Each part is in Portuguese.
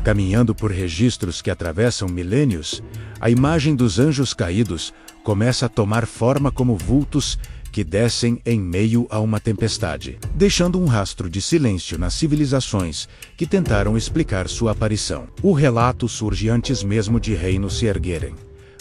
Caminhando por registros que atravessam milênios, a imagem dos anjos caídos começa a tomar forma como vultos que descem em meio a uma tempestade, deixando um rastro de silêncio nas civilizações que tentaram explicar sua aparição. O relato surge antes mesmo de reinos se erguerem,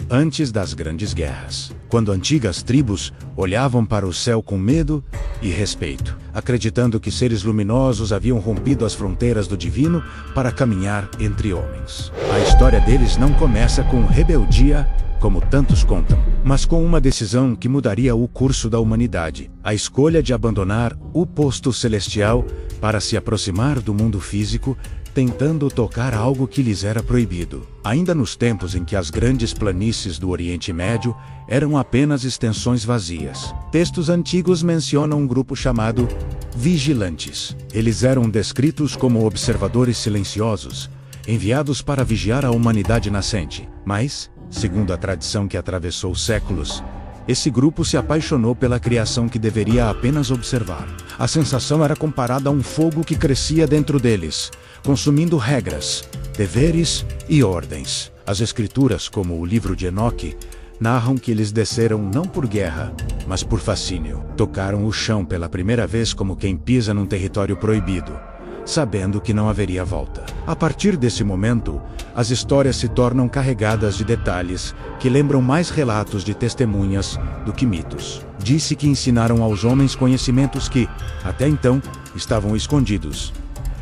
antes das grandes guerras, quando antigas tribos olhavam para o céu com medo e respeito, acreditando que seres luminosos haviam rompido as fronteiras do divino para caminhar entre homens. A história deles não começa com rebeldia, como tantos contam, mas com uma decisão que mudaria o curso da humanidade: a escolha de abandonar o posto celestial para se aproximar do mundo físico, tentando tocar algo que lhes era proibido. Ainda nos tempos em que as grandes planícies do Oriente Médio eram apenas extensões vazias, textos antigos mencionam um grupo chamado vigilantes. Eles eram descritos como observadores silenciosos, enviados para vigiar a humanidade nascente. Mas, segundo a tradição que atravessou séculos, esse grupo se apaixonou pela criação que deveria apenas observar. A sensação era comparada a um fogo que crescia dentro deles, consumindo regras, deveres e ordens. As escrituras, como o livro de Enoque, narram que eles desceram não por guerra, mas por fascínio. Tocaram o chão pela primeira vez como quem pisa num território proibido, sabendo que não haveria volta. A partir desse momento, as histórias se tornam carregadas de detalhes que lembram mais relatos de testemunhas do que mitos. Disse que ensinaram aos homens conhecimentos que, até então, estavam escondidos: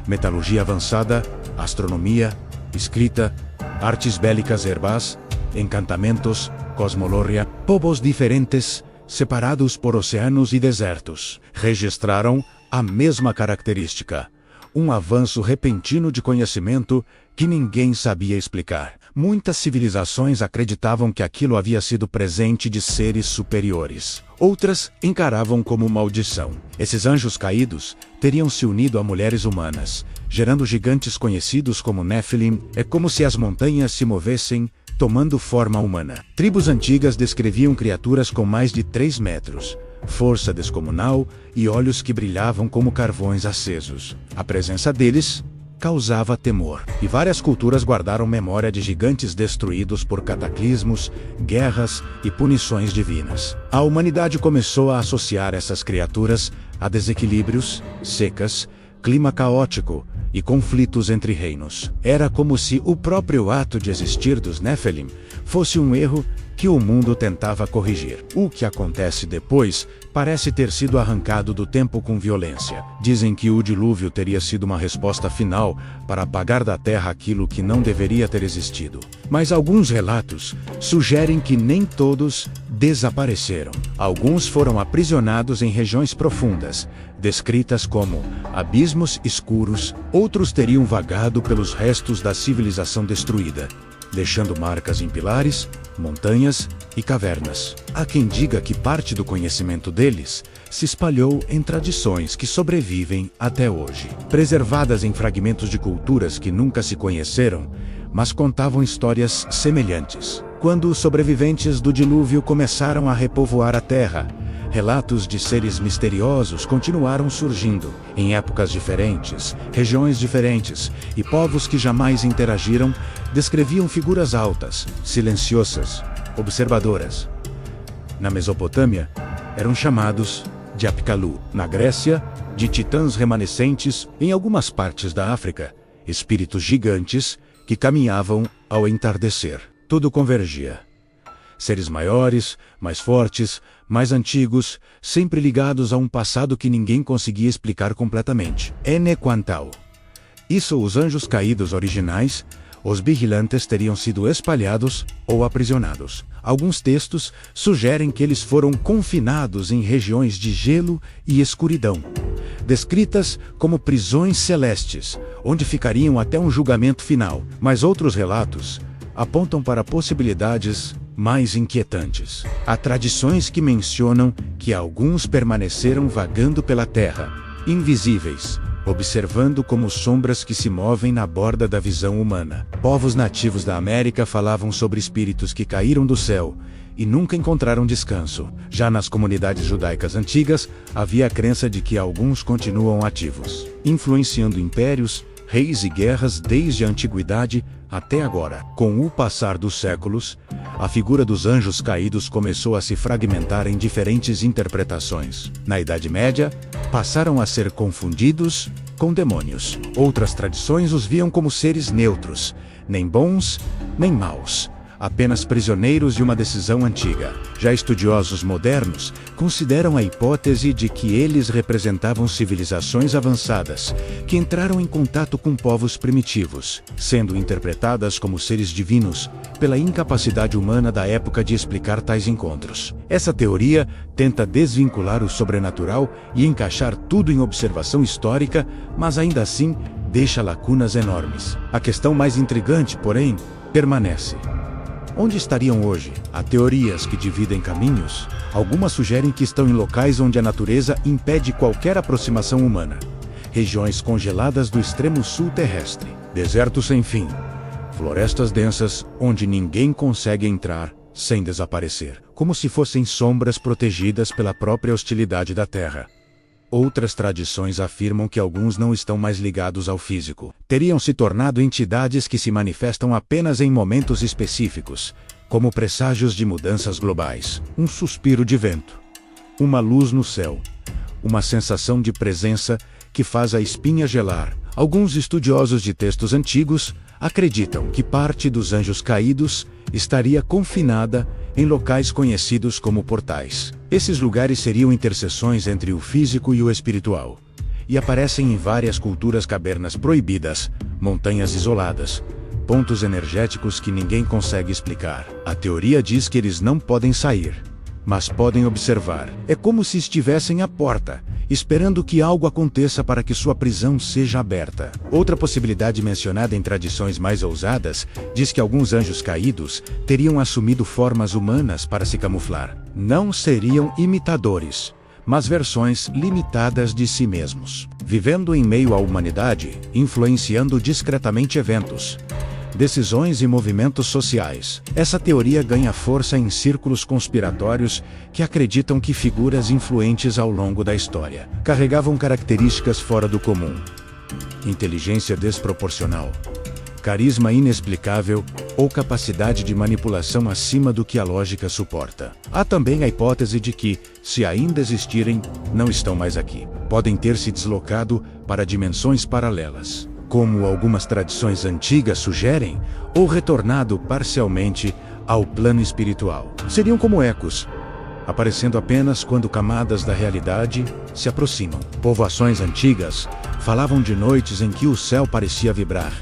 metalurgia avançada, astronomia, escrita, artes bélicas herbás, encantamentos, cosmologia. Povos diferentes, separados por oceanos e desertos, registraram a mesma característica: um avanço repentino de conhecimento que ninguém sabia explicar. Muitas civilizações acreditavam que aquilo havia sido presente de seres superiores. Outras encaravam como maldição. Esses anjos caídos teriam se unido a mulheres humanas, gerando gigantes conhecidos como Nephilim. É como se as montanhas se movessem, tomando forma humana. Tribos antigas descreviam criaturas com mais de 3 metros, força descomunal e olhos que brilhavam como carvões acesos. A presença deles causava temor, e várias culturas guardaram memória de gigantes destruídos por cataclismos, guerras e punições divinas. A humanidade começou a associar essas criaturas a desequilíbrios, secas, clima caótico e conflitos entre reinos. Era como se o próprio ato de existir dos Nephilim fosse um erro que o mundo tentava corrigir. O que acontece depois parece ter sido arrancado do tempo com violência. Dizem que o dilúvio teria sido uma resposta final para apagar da terra aquilo que não deveria ter existido. Mas alguns relatos sugerem que nem todos desapareceram. Alguns foram aprisionados em regiões profundas, descritas como abismos escuros. Outros teriam vagado pelos restos da civilização destruída, deixando marcas em pilares, montanhas e cavernas. Há quem diga que parte do conhecimento deles se espalhou em tradições que sobrevivem até hoje, preservadas em fragmentos de culturas que nunca se conheceram, mas contavam histórias semelhantes. Quando os sobreviventes do dilúvio começaram a repovoar a terra, relatos de seres misteriosos continuaram surgindo, em épocas diferentes, regiões diferentes, e povos que jamais interagiram descreviam figuras altas, silenciosas, observadoras. Na Mesopotâmia, eram chamados de Apkallu. Na Grécia, de titãs remanescentes. Em algumas partes da África, espíritos gigantes que caminhavam ao entardecer. Tudo convergia. Seres maiores, mais fortes, mais antigos, sempre ligados a um passado que ninguém conseguia explicar completamente. Enequantal. Isso, os anjos caídos originais, os vigilantes, teriam sido espalhados ou aprisionados. Alguns textos sugerem que eles foram confinados em regiões de gelo e escuridão, descritas como prisões celestes, onde ficariam até um julgamento final. Mas outros relatos apontam para possibilidades mais inquietantes. Há tradições que mencionam que alguns permaneceram vagando pela terra, invisíveis, observando como sombras que se movem na borda da visão humana. Povos nativos da América falavam sobre espíritos que caíram do céu e nunca encontraram descanso. Já nas comunidades judaicas antigas, havia a crença de que alguns continuam ativos, influenciando impérios reis e guerras desde a antiguidade até agora. Com o passar dos séculos, a figura dos anjos caídos começou a se fragmentar em diferentes interpretações. Na Idade Média, passaram a ser confundidos com demônios. Outras tradições os viam como seres neutros, nem bons nem maus, apenas prisioneiros de uma decisão antiga. Já estudiosos modernos consideram a hipótese de que eles representavam civilizações avançadas, que entraram em contato com povos primitivos, sendo interpretadas como seres divinos pela incapacidade humana da época de explicar tais encontros. Essa teoria tenta desvincular o sobrenatural e encaixar tudo em observação histórica, mas ainda assim deixa lacunas enormes. A questão mais intrigante, porém, permanece. Onde estariam hoje? Há teorias que dividem caminhos. Algumas sugerem que estão em locais onde a natureza impede qualquer aproximação humana. Regiões congeladas do extremo sul terrestre. Desertos sem fim. Florestas densas onde ninguém consegue entrar sem desaparecer. Como se fossem sombras protegidas pela própria hostilidade da Terra. Outras tradições afirmam que alguns não estão mais ligados ao físico. Teriam se tornado entidades que se manifestam apenas em momentos específicos, como presságios de mudanças globais. Um suspiro de vento, uma luz no céu, uma sensação de presença que faz a espinha gelar. Alguns estudiosos de textos antigos acreditam que parte dos anjos caídos estaria confinada em locais conhecidos como portais. Esses lugares seriam interseções entre o físico e o espiritual, e aparecem em várias culturas cavernas proibidas, montanhas isoladas, pontos energéticos que ninguém consegue explicar. A teoria diz que eles não podem sair, mas podem observar. É como se estivessem à porta, esperando que algo aconteça para que sua prisão seja aberta. Outra possibilidade mencionada em tradições mais ousadas diz que alguns anjos caídos teriam assumido formas humanas para se camuflar. Não seriam imitadores, mas versões limitadas de si mesmos, vivendo em meio à humanidade, influenciando discretamente eventos, decisões e movimentos sociais. Essa teoria ganha força em círculos conspiratórios que acreditam que figuras influentes ao longo da história carregavam características fora do comum: inteligência desproporcional, carisma inexplicável ou capacidade de manipulação acima do que a lógica suporta. Há também a hipótese de que, se ainda existirem, não estão mais aqui. Podem ter se deslocado para dimensões paralelas, como algumas tradições antigas sugerem, ou retornado parcialmente ao plano espiritual. Seriam como ecos, aparecendo apenas quando camadas da realidade se aproximam. Povoações antigas falavam de noites em que o céu parecia vibrar,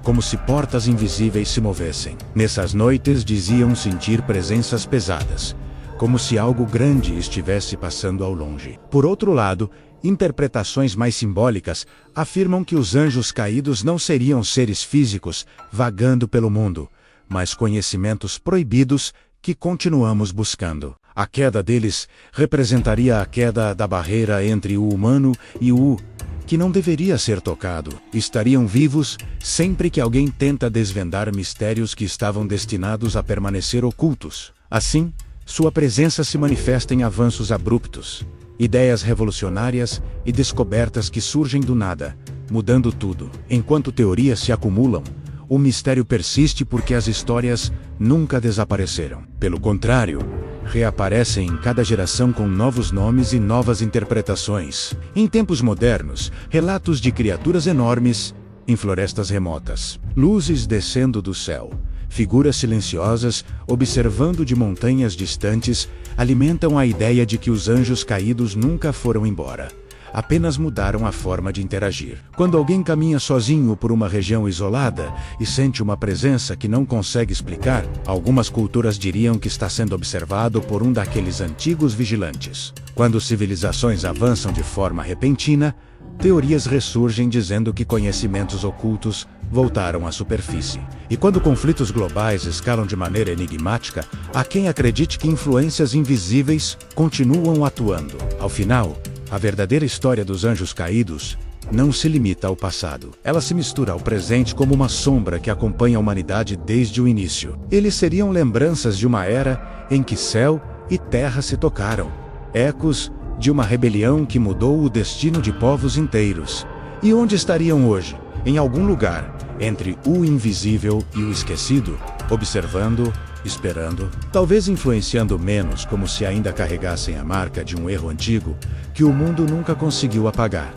como se portas invisíveis se movessem. Nessas noites diziam sentir presenças pesadas, como se algo grande estivesse passando ao longe. Por outro lado, interpretações mais simbólicas afirmam que os anjos caídos não seriam seres físicos vagando pelo mundo, mas conhecimentos proibidos que continuamos buscando. A queda deles representaria a queda da barreira entre o humano e o que não deveria ser tocado. Estariam vivos sempre que alguém tenta desvendar mistérios que estavam destinados a permanecer ocultos. Assim, sua presença se manifesta em avanços abruptos, ideias revolucionárias e descobertas que surgem do nada, mudando tudo. Enquanto teorias se acumulam, o mistério persiste porque as histórias nunca desapareceram. Pelo contrário, reaparecem em cada geração com novos nomes e novas interpretações. Em tempos modernos, relatos de criaturas enormes em florestas remotas, luzes descendo do céu, figuras silenciosas observando de montanhas distantes alimentam a ideia de que os anjos caídos nunca foram embora, apenas mudaram a forma de interagir. Quando alguém caminha sozinho por uma região isolada e sente uma presença que não consegue explicar, algumas culturas diriam que está sendo observado por um daqueles antigos vigilantes. Quando civilizações avançam de forma repentina, teorias ressurgem dizendo que conhecimentos ocultos voltaram à superfície. E quando conflitos globais escalam de maneira enigmática, há quem acredite que influências invisíveis continuam atuando. Ao final, a verdadeira história dos anjos caídos não se limita ao passado. Ela se mistura ao presente como uma sombra que acompanha a humanidade desde o início. Eles seriam lembranças de uma era em que céu e terra se tocaram, ecos de uma rebelião que mudou o destino de povos inteiros, E onde estariam hoje? Em algum lugar, entre o invisível e o esquecido, observando, esperando, talvez influenciando menos, como se ainda carregassem a marca de um erro antigo que o mundo nunca conseguiu apagar.